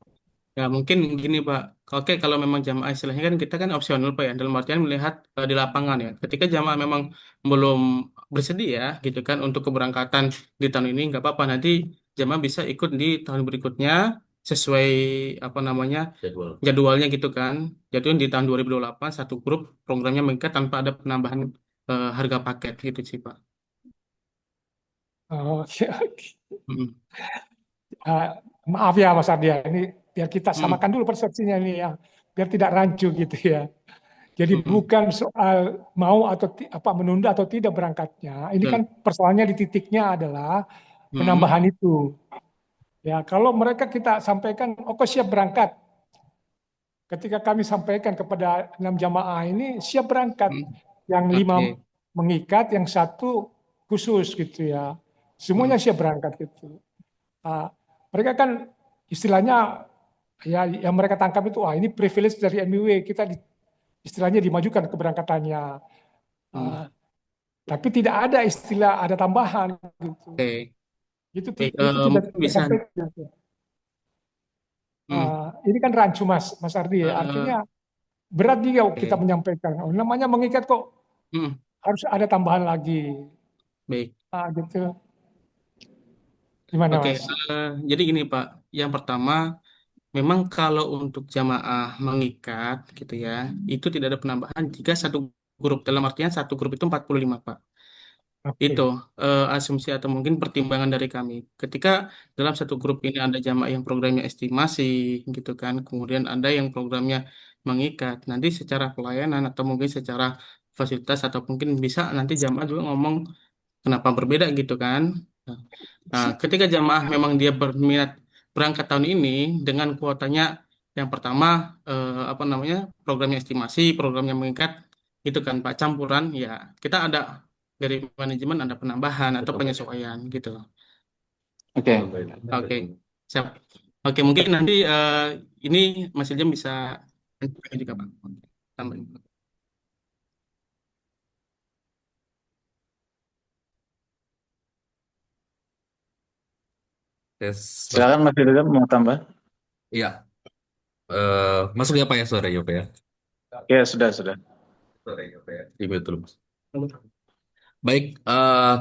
Ya, mungkin gini, Pak. Oke, kalau memang jamaah istilahnya kan kita kan opsional, Pak ya. Dalam artian melihat di lapangan ya. Ketika jamaah memang belum bersedia gitu kan untuk keberangkatan di tahun ini, nggak apa-apa. Nanti jamaah bisa ikut di tahun berikutnya sesuai apa namanya Jadwal. jadwalnya gitu kan. Jadi di tahun 2028 satu grup programnya mengikat tanpa ada penambahan harga paket gitu sih, Pak. Oh, oke. Mm. Eh, maaf ya Mas Ardi, ini biar kita Mm. samakan dulu persepsinya ini ya, biar tidak rancu gitu ya. Jadi Mm. bukan soal mau atau apa menunda atau tidak berangkatnya. Ini kan Betul. persoalannya di titiknya adalah Mm. penambahan itu. Ya, kalau mereka kita sampaikan, oke siap berangkat. Ketika kami sampaikan kepada 6 jamaah ini siap berangkat, Mm. yang 5 Oke. mengikat, yang satu khusus gitu ya. Semuanya Mm. siap berangkat gitu. Ah, mereka kan istilahnya ya yang mereka tangkap itu ini privilege dari MUI kita istilahnya dimajukan keberangkatannya. Mm. Ah, tapi tidak ada istilah ada tambahan gitu. Oke. Baik, Itu tidak mungkin kita bisa. sampaikan. Mm. Ini kan rancu Mas Ardi ya. Artinya Eh, berat juga kita oke. menyampaikan. Oh, namanya mengikat kok Mm. harus ada tambahan lagi. Baik. Gitu. Gimana Oke. Mas? Jadi gini Pak, yang pertama, memang kalau untuk jamaah mengikat gitu ya, itu tidak ada penambahan jika satu grup, dalam artian satu grup itu 45 Pak. Itu Oke. asumsi atau mungkin pertimbangan dari kami. Ketika dalam satu grup ini ada jamaah yang programnya estimasi gitu kan, kemudian ada yang programnya mengikat. Nanti secara pelayanan atau mungkin secara fasilitas atau mungkin bisa nanti jamaah juga ngomong kenapa berbeda gitu kan. Nah, ketika jamaah memang dia berminat berangkat tahun ini dengan kuotanya yang pertama apa namanya programnya estimasi, programnya mengikat itu kan Pak campuran ya kita ada dari manajemen ada penambahan atau penyesuaian gitu. Oke. Oke, siap. Oke, mungkin nanti ini Mas Iljam bisa juga Pak. Tambahin. Tes, Silakan Mas Ilham mau tambah. iya. Masuk ya Pak ya sore ya Pak ya. Ya, sudah, sudah. Sore ya Pak ya. Iya betul Mas. Baik,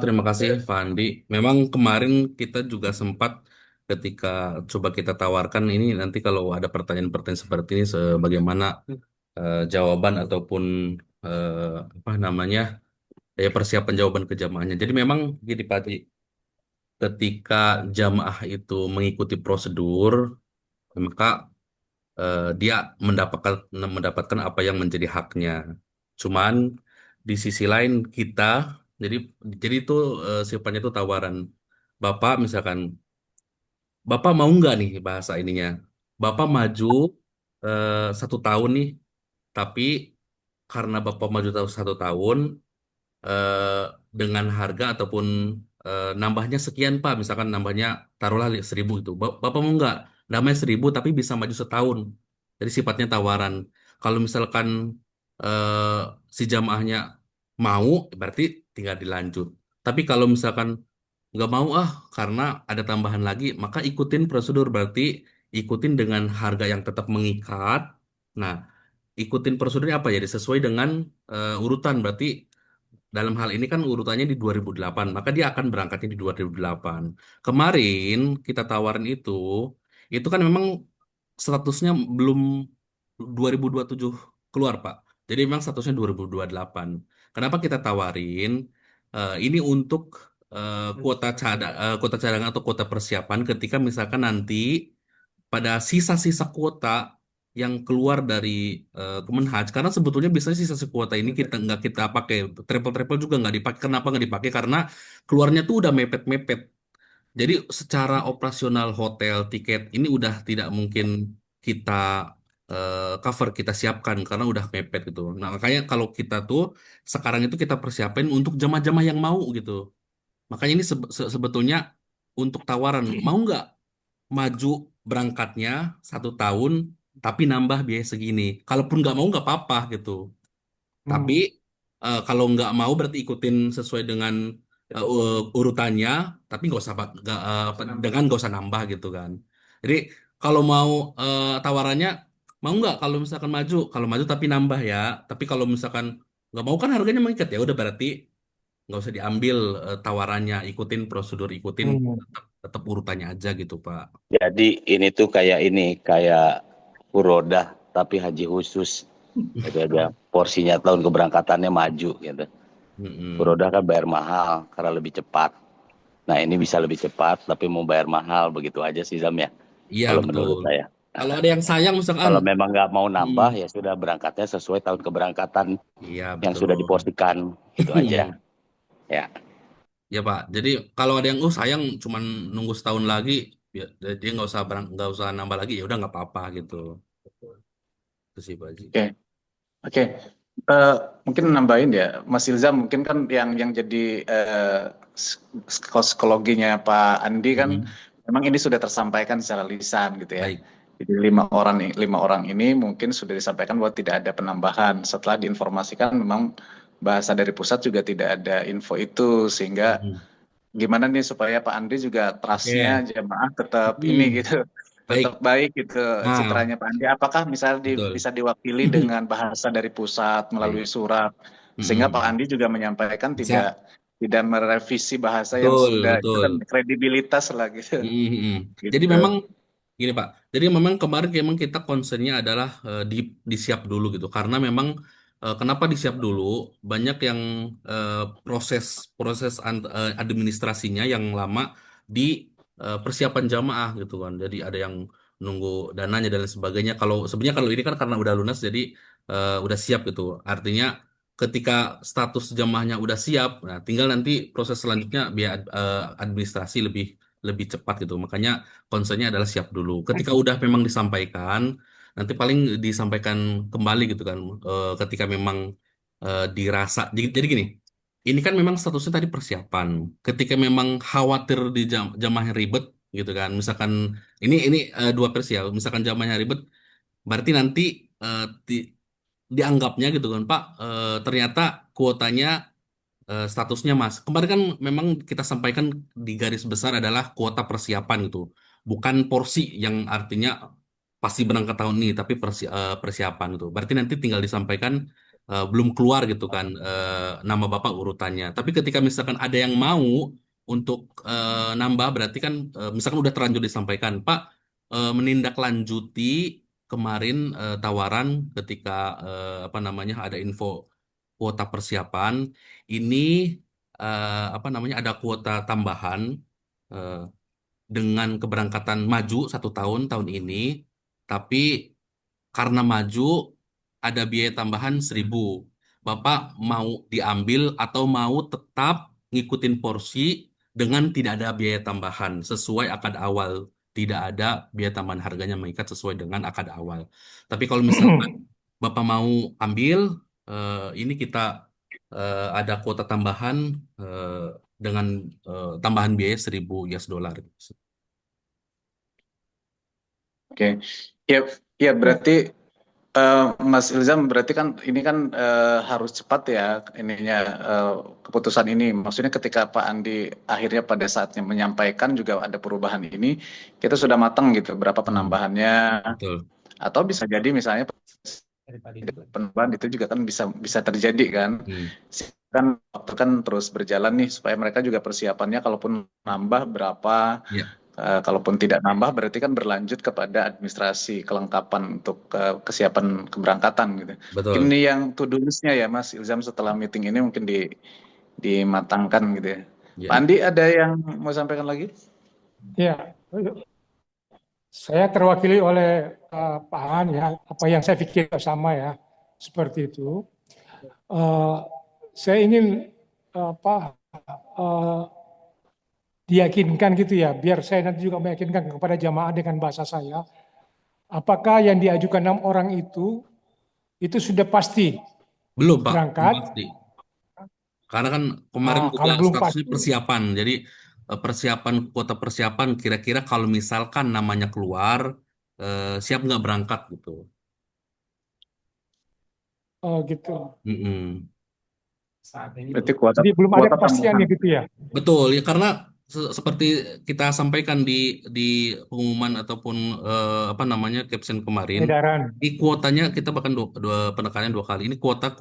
terima kasih Pak Andi. Memang kemarin kita juga sempat ketika coba kita tawarkan ini nanti kalau ada pertanyaan-pertanyaan seperti ini sebagaimana jawaban ataupun apa namanya ya persiapan jawaban ke jamaahnya. Jadi memang gini Pak Haji, ketika jamaah itu mengikuti prosedur maka dia mendapatkan mendapatkan apa yang menjadi haknya. Cuman di sisi lain kita jadi jadi itu sifatnya itu tawaran. Bapak misalkan Bapak mau nggak nih bahasa ininya? Bapak maju 1 tahun nih, tapi karena Bapak maju 1 tahun eh, dengan harga ataupun nambahnya sekian Pak, misalkan nambahnya taruhlah 1.000 itu. Bapak mau nggak? Namanya 1.000 tapi bisa maju setahun. Jadi sifatnya tawaran. Kalau misalkan eh, si jamaahnya mau, berarti tinggal dilanjut. Tapi kalau misalkan nggak mau karena ada tambahan lagi, maka ikutin prosedur berarti ikutin dengan harga yang tetap mengikat. Nah, ikutin prosedurnya apa ya? Sesuai dengan urutan berarti dalam hal ini kan urutannya di 2008, maka dia akan berangkatnya di 2008. Kemarin kita tawarin itu kan memang statusnya belum 2027 keluar, Pak. Jadi memang statusnya 2028. Kenapa kita tawarin? Ini untuk kuota cadangan atau kuota persiapan ketika misalkan nanti pada sisa-sisa kuota yang keluar dari Kemenhaj karena sebetulnya biasanya sisa-sisa kuota ini kita nggak kita pakai travel-travel juga nggak dipakai kenapa nggak dipakai karena keluarnya tuh udah mepet-mepet jadi secara operasional hotel tiket ini udah tidak mungkin kita cover kita siapkan karena udah mepet gitu nah makanya kalau kita tuh sekarang itu kita persiapin untuk jamaah-jamaah yang mau gitu makanya ini sebetulnya untuk tawaran mau nggak maju berangkatnya 1 tahun tapi nambah biaya segini. Kalaupun nggak mau nggak apa-apa gitu. Tapi Hmm. kalau nggak mau berarti ikutin sesuai dengan urutannya, tapi nggak usah dengan nggak usah nambah gitu kan. Jadi kalau mau tawarannya mau nggak kalau misalkan maju, kalau maju tapi nambah ya. Tapi kalau misalkan nggak mau kan harganya mengikat ya udah berarti nggak usah diambil tawarannya, ikutin prosedur, ikutin Hmm. tetap urutannya aja gitu Pak. Jadi ini tuh kayak furoda tapi haji khusus. Jadi ada porsinya tahun keberangkatannya maju gitu. Mm-mm. Furoda kan bayar mahal karena lebih cepat. Nah ini bisa lebih cepat tapi mau bayar mahal begitu aja sih Zam ya. Iya Kalau betul. menurut saya. Kalau ada yang sayang misalkan, Kalau memang nggak mau mm, nambah ya sudah berangkatnya sesuai tahun keberangkatan iya yang sudah betul. diporsikan gitu aja. Ya. Ya Pak. Jadi kalau ada yang sayang cuman nunggu setahun lagi, ya, dia nggak usah nambah lagi ya udah nggak apa-apa gitu. Itu sih Pak Haji. Oke. Oke. Eh, Mungkin nambahin ya, Mas Ilzam mungkin kan yang jadi psikologinya Pak Andi kan Mm-mm. memang ini sudah tersampaikan secara lisan gitu ya. Baik. Jadi lima orang ini mungkin sudah disampaikan bahwa tidak ada penambahan. Setelah diinformasikan memang bahasa dari pusat juga tidak ada info itu sehingga Mm-mm. gimana nih supaya Pak Andi juga trust-nya Oke. jemaah tetap ini Mm. gitu, tetap Baik. baik gitu Nah, citranya Pak Andi. Apakah misalnya betul. bisa diwakili dengan bahasa dari pusat melalui Baik. surat sehingga Pak Mm-mm. Andi juga menyampaikan tidak Siap. tidak merevisi bahasa yang Betul, sudah itu betul. kan kredibilitas lah gitu. Mm-mm. Jadi Gitu. memang gini Pak, jadi memang kemarin memang kita concernnya adalah disiap dulu gitu, karena memang kenapa disiap dulu? Banyak yang proses proses administrasinya yang lama di persiapan jamaah gitu kan. Jadi ada yang nunggu dananya dan lain sebagainya. Kalau sebenarnya kalau ini kan karena udah lunas, jadi udah siap gitu. Artinya ketika status jamaahnya udah siap, nah tinggal nanti proses selanjutnya biar administrasi lebih lebih cepat gitu. Makanya concernnya adalah siap dulu. Ketika udah memang disampaikan, nanti paling disampaikan kembali gitu kan. Ketika memang dirasa. Jadi gini, ini kan memang statusnya tadi persiapan. Ketika memang khawatir di jamaahnya ribet gitu kan. Misalkan ini dua versi ya. Misalkan jamaahnya ribet, berarti nanti eh, di- dianggapnya gitu kan Pak, ternyata kuotanya statusnya Mas. Kemarin kan memang kita sampaikan di garis besar adalah kuota persiapan gitu, bukan porsi yang artinya pasti berangkat tahun ini, tapi persiapan gitu. Berarti nanti tinggal disampaikan belum keluar gitu kan nama Bapak urutannya. Tapi ketika misalkan ada yang mau untuk nambah, berarti kan misalkan udah terlanjur disampaikan, Pak menindaklanjuti kemarin tawaran ketika apa namanya ada info kuota persiapan ini apa namanya ada kuota tambahan eh, dengan keberangkatan maju 1 tahun tahun ini, tapi karena maju ada biaya tambahan 1.000. Bapak mau diambil atau mau tetap ngikutin porsi dengan tidak ada biaya tambahan sesuai akad awal. Tidak ada biaya tambahan harganya mengikat sesuai dengan akad awal. Tapi kalau misalkan Bapak mau ambil, ini kita ada kuota tambahan dengan tambahan biaya 1.000 US dollar. Oke, ya, ya berarti Mas Ilzam berarti kan ini kan harus cepat ya ininya keputusan ini. Maksudnya ketika Pak Andi akhirnya pada saatnya menyampaikan juga ada perubahan ini, kita sudah matang gitu berapa penambahannya, Betul. atau bisa jadi misalnya penambahan itu juga kan bisa bisa terjadi kan. Hmm. Kan waktu kan terus berjalan nih supaya mereka juga persiapannya kalaupun nambah berapa. Ya, Kalaupun tidak nambah berarti kan berlanjut kepada administrasi kelengkapan untuk kesiapan keberangkatan gitu. Mungkin betul. ini yang to do list-nya ya Mas Ilzam setelah meeting ini mungkin dimatangkan gitu ya. Ya, Pak Andi ada yang mau sampaikan lagi? Ya, saya terwakili oleh Pak Han ya, apa yang saya pikir sama ya, seperti itu. Saya ingin apa diyakinkan gitu ya, biar saya nanti juga meyakinkan kepada jamaah dengan bahasa saya, apakah yang diajukan 6 orang itu sudah pasti belum Pak, belum berangkat? pasti. Karena kan kemarin juga Kalau belum statusnya pasti, persiapan. Jadi persiapan kuota persiapan kira-kira kalau misalkan namanya keluar siap nggak berangkat gitu. gitu. Mm-mm. Berarti kuota Jadi belum ada kuota kepastiannya tambahan. gitu ya. Betul ya karena seperti kita sampaikan di pengumuman ataupun apa namanya caption kemarin, Edaran. di kuotanya kita bahkan penekanan 2 kali. Ini kuota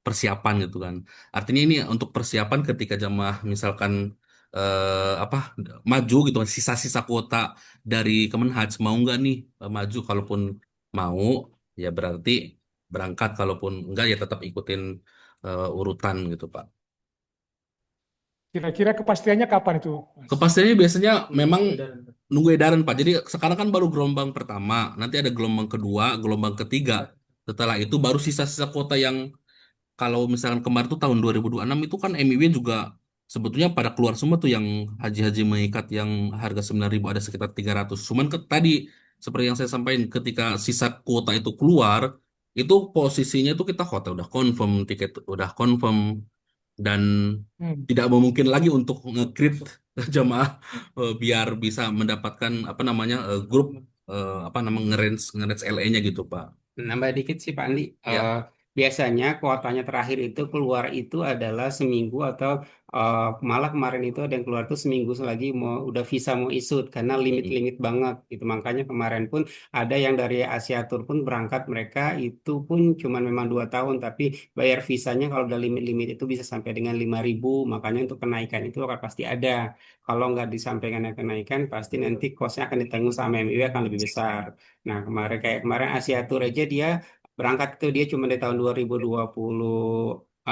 persiapan gitu kan. Artinya ini untuk persiapan ketika jamaah misalkan apa maju gitu kan sisa-sisa kuota dari Kemenhaj mau nggak nih maju kalaupun mau ya berarti berangkat kalaupun enggak ya tetap ikutin urutan gitu Pak. Kira-kira kepastiannya kapan itu, Mas? Kepastiannya biasanya memang nunggu edaran Pak. Jadi sekarang kan baru gelombang pertama, nanti ada gelombang kedua, gelombang ketiga. Setelah itu baru sisa-sisa kuota yang kalau misalkan kemarin tuh tahun 2026 itu kan MIW juga sebetulnya pada keluar semua tuh yang haji-haji mengikat yang harga 9.000 ada sekitar 300. Cuman tadi seperti yang saya sampaikan ketika sisa kuota itu keluar, itu posisinya tuh kita hotel udah confirm, tiket udah confirm dan Hmm. tidak memungkin lagi untuk nge-create jamaah biar bisa mendapatkan apa namanya grup apa namanya nge-range LE-nya gitu Pak. Nambah dikit sih Pak Andi. Ya, Biasanya kuotanya terakhir itu keluar itu adalah seminggu atau malah kemarin itu ada yang keluar tuh seminggu lagi mau udah visa mau isut karena limit-limit banget gitu. Makanya kemarin pun ada yang dari Asia Tour pun berangkat mereka itu pun cuma memang 2 tahun tapi bayar visanya kalau udah limit-limit itu bisa sampai dengan 5.000. Makanya untuk kenaikan itu akan pasti ada. Kalau nggak disampaikan kenaikan pasti nanti kosnya akan ditanggung sama MIW akan lebih besar. Nah, kayak kemarin Asia Tour aja dia berangkat tuh dia cuma di tahun 2023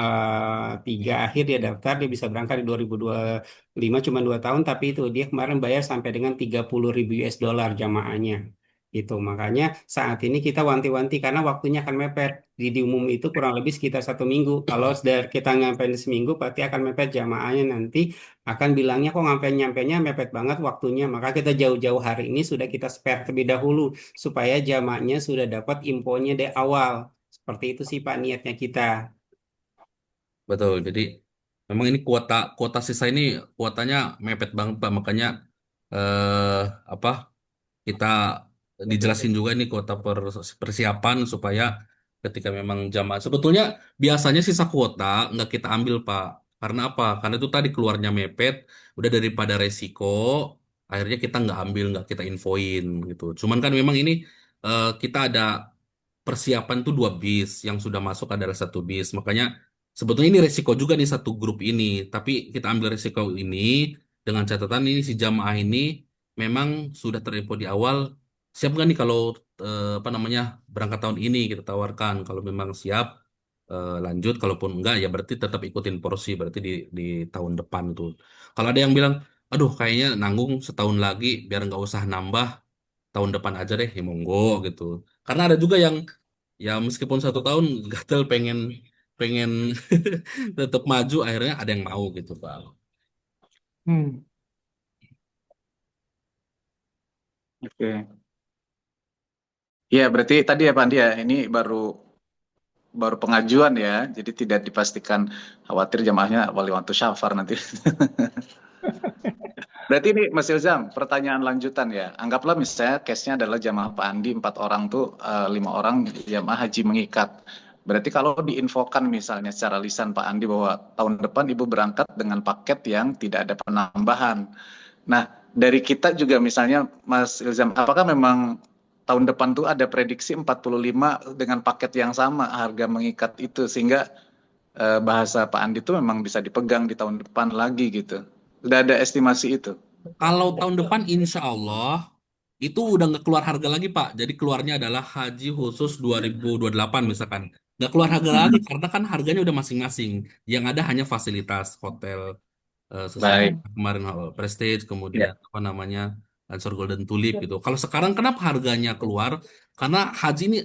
akhir dia daftar dia bisa berangkat di 2025 cuma 2 tahun tapi itu dia kemarin bayar sampai dengan 30.000 US dollar jamaahnya. Gitu. Makanya saat ini kita wanti-wanti karena waktunya akan mepet. Di umum itu kurang lebih sekitar 1 minggu. Kalau kita nyampein seminggu, berarti akan mepet jamaahnya nanti akan bilangnya kok nyampenya mepet banget waktunya. Maka kita jauh-jauh hari ini sudah kita spare terlebih dahulu supaya jamaahnya sudah dapat infonya dari awal. Seperti itu sih Pak niatnya kita. Betul. Jadi memang ini kuota kuota sisa ini kuotanya mepet banget Pak. Makanya eh apa kita dijelasin juga nih kuota persiapan supaya ketika memang jamaah sebetulnya biasanya sisa kuota nggak kita ambil Pak. Karena apa? Karena itu tadi keluarnya mepet, udah daripada resiko, akhirnya kita nggak ambil, nggak kita infoin gitu. Cuman kan memang ini kita ada persiapan tuh 2 bis, yang sudah masuk adalah 1 bis. Makanya sebetulnya ini resiko juga nih satu grup ini, tapi kita ambil resiko ini dengan catatan ini si jamaah ini memang sudah terinfo di awal. Siap nggak nih kalau apa namanya berangkat tahun ini kita tawarkan. Kalau memang siap lanjut, kalaupun enggak ya berarti tetap ikutin porsi berarti di tahun depan tuh. Kalau ada yang bilang, aduh kayaknya nanggung setahun lagi biar nggak usah nambah tahun depan aja deh, ya monggo gitu. Karena ada juga yang ya meskipun 1 tahun gatel pengen pengen tetap maju, akhirnya ada yang mau gitu Pak. Hmm. Oke. Ya, berarti tadi ya Pak Andi ya, ini baru pengajuan ya, jadi tidak dipastikan, khawatir jamaahnya wali waktu syafar nanti. Berarti ini Mas Ilzam, pertanyaan lanjutan ya. Anggaplah misalnya case-nya adalah jamaah Pak Andi 4 orang tuh 5 orang jamaah haji mengikat. Berarti kalau diinfokan misalnya secara lisan Pak Andi bahwa tahun depan Ibu berangkat dengan paket yang tidak ada penambahan. Nah, dari kita juga misalnya Mas Ilzam, apakah memang tahun depan tuh ada prediksi 45 dengan paket yang sama harga mengikat itu sehingga bahasa Pak Andi itu memang bisa dipegang di tahun depan lagi gitu. Udah ada estimasi itu. Kalau tahun depan insya Allah itu udah nggak keluar harga lagi Pak. Jadi keluarnya adalah haji khusus 2028 misalkan. Nggak keluar harga lagi karena kan harganya udah masing-masing. Yang ada hanya fasilitas hotel sesuai Baik. kemarin Prestige, Ya. kemudian apa namanya Ansor Golden Tulip gitu. Kalau sekarang kenapa harganya keluar? Karena haji ini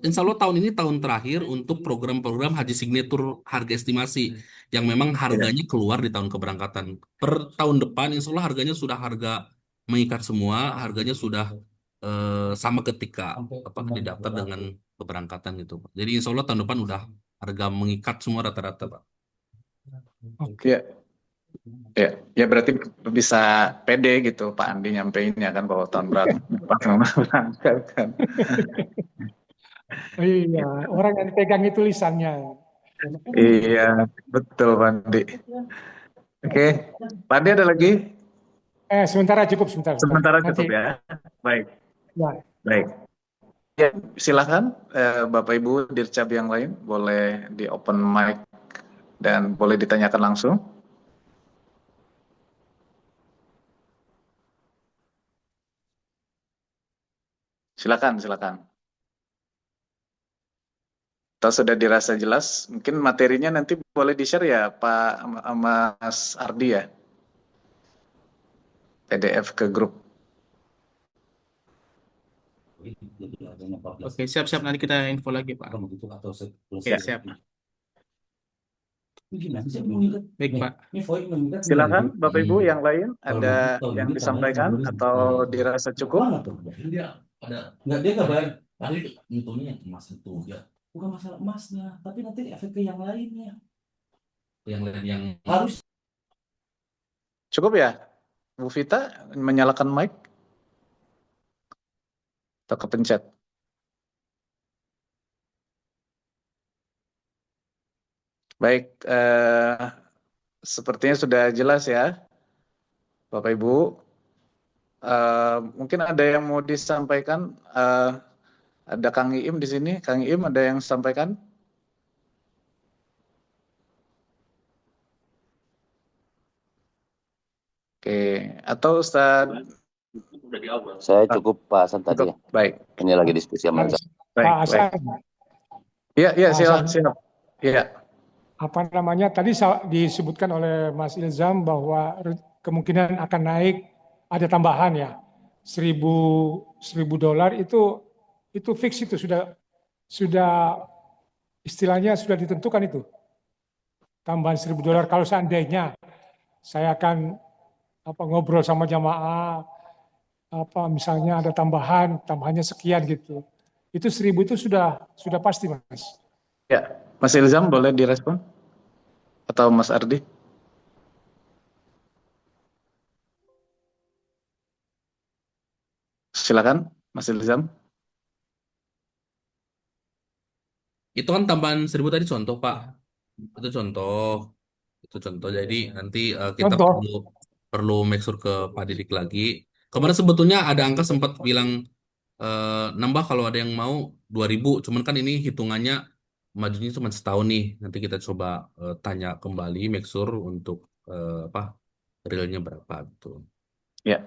insya Allah tahun ini tahun terakhir untuk program-program haji signature harga estimasi yang memang harganya keluar di tahun keberangkatan. Per tahun depan insya Allah harganya sudah harga mengikat semua, harganya sudah sama ketika apa didaftar dengan keberangkatan gitu. Jadi insya Allah tahun depan udah harga mengikat semua rata-rata Pak. Oke. Ya berarti bisa pede gitu Pak Andi nyampeinnya kan bahwa tahun berangkat kan. Iya, orang yang pegang itu lisannya. Iya, betul Pak Andi. Oke, Pak Andi ada lagi? Sementara cukup, sebentar. Sementara Nanti, cukup ya. Baik, ya. baik. Ya, silakan Bapak Ibu Dircab yang lain boleh di open mic dan boleh ditanyakan langsung. Silakan, silakan. Atau sudah dirasa jelas, mungkin materinya nanti boleh di-share ya Pak Mas Ardi ya. PDF ke grup. Oke, siap-siap nanti kita info lagi Pak. Oke, siap. Baik Pak. Silakan Bapak Ibu yang lain ada yang disampaikan atau dirasa cukup? Nggak, dia nggak bayar. Tadi untungnya emas itu ya. Bukan masalah emasnya, tapi nanti efek ke yang lainnya. Yang lain yang harus. Cukup ya? Bu Vita menyalakan mic? Atau kepencet? Baik, sepertinya sudah jelas ya, Bapak Ibu. Mungkin ada yang mau disampaikan. Ada Kang Iim di sini. Kang Iim ada yang sampaikan? Oke, atau Ustaz? Saya cukup Pak Hasan tadi ya. Baik. Ini lagi diskusi sama saya. Pak Baik, Hasan, Iya, Pak siap. Hasan. Iya. Apa namanya, tadi disebutkan oleh Mas Ilzam bahwa kemungkinan akan naik, ada tambahan ya. $1.000 itu fix, itu sudah istilahnya sudah ditentukan itu tambahan $1.000. Kalau seandainya saya akan ngobrol sama jamaah, misalnya ada tambahannya sekian gitu, itu 1.000 itu sudah pasti, Mas. Ya, Mas Ilzam boleh direspon atau Mas Ardi? Silakan, Mas Ilzam. Itu kan tambahan 1.000 tadi contoh, Pak. Itu contoh. Itu contoh. Jadi nanti kita Contoh, perlu make sure ke Pak Didik lagi. Kemarin sebetulnya ada angka sempat bilang nambah kalau ada yang mau 2.000. Cuman kan ini hitungannya majunya cuma setahun nih. Nanti kita coba tanya kembali, make sure untuk apa realnya berapa gitu. Ya.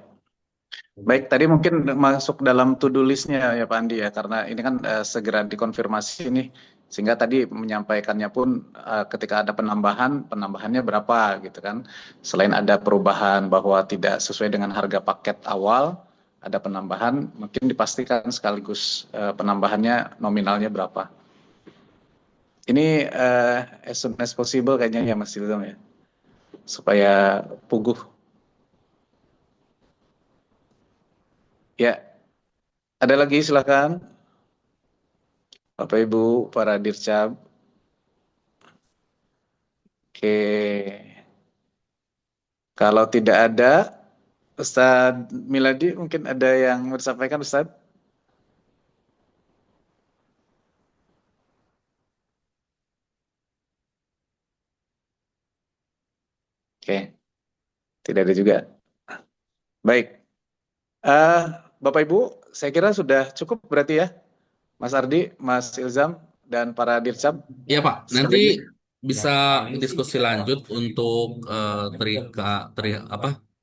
Baik, tadi mungkin masuk dalam to-do list-nya ya Pak Andi ya, karena ini kan segera dikonfirmasi nih, sehingga tadi menyampaikannya pun ketika ada penambahannya berapa gitu kan. Selain ada perubahan bahwa tidak sesuai dengan harga paket awal, ada penambahan, mungkin dipastikan sekaligus penambahannya nominalnya berapa. Ini as soon as possible kayaknya ya Mas Ilham ya, supaya puguh. Ya, ada lagi silakan. Bapak Ibu, para dircab. Oke. Kalau tidak ada, Ustadz Miladi mungkin ada yang mau disampaikan, Ustadz? Oke, tidak ada juga. Baik. Bapak Ibu, saya kira sudah cukup berarti ya, Mas Ardi, Mas Ilzam, dan para dircab. Iya Pak, Sekali nanti lagi. bisa diskusi lanjut untuk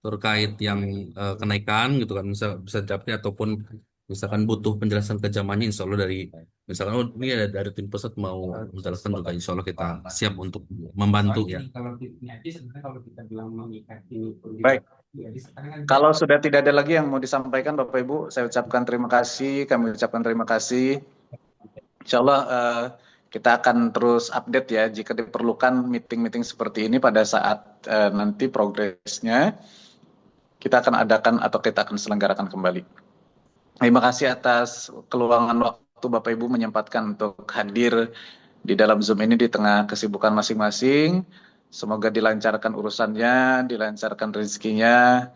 terkait yang kenaikan gitu kan, bisa jawabnya ataupun misalkan butuh penjelasan ke jamaahnya, insya Allah dari misalkan ini ada dari tim pusat mau menjelaskan juga, insya Allah kita siap untuk membantu ya. Kalau kita bilang mengikat ini pun Baik. kan Kalau sudah tidak ada lagi yang mau disampaikan Bapak Ibu, saya ucapkan terima kasih, kami ucapkan terima kasih. Insya Allah kita akan terus update ya jika diperlukan meeting-meeting seperti ini pada saat nanti progresnya kita akan adakan atau kita akan selenggarakan kembali. Terima kasih atas keluangan waktu Bapak Ibu menyempatkan untuk hadir di dalam Zoom ini di tengah kesibukan masing-masing. Semoga dilancarkan urusannya, dilancarkan rezekinya,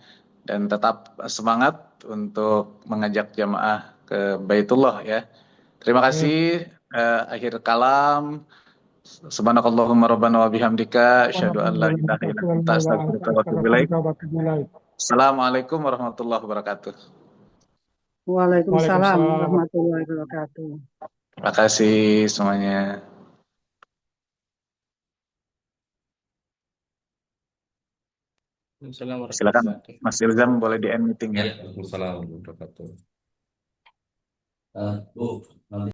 dan tetap semangat untuk mengajak jamaah ke Baitullah ya. Terima kasih. Akhir kalam. Subhanakallahumma rabbana wa bihamdika asyhadu an la ilaha illa anta astaghfiruka wa atubu ilaik. Assalamualaikum warahmatullahi wabarakatuh. Waalaikumsalam warahmatullahi wabarakatuh. Terima kasih semuanya. Silakan Mas Ilzam boleh di end meeting ya. Assalamualaikum warahmatullahi wabarakatuh.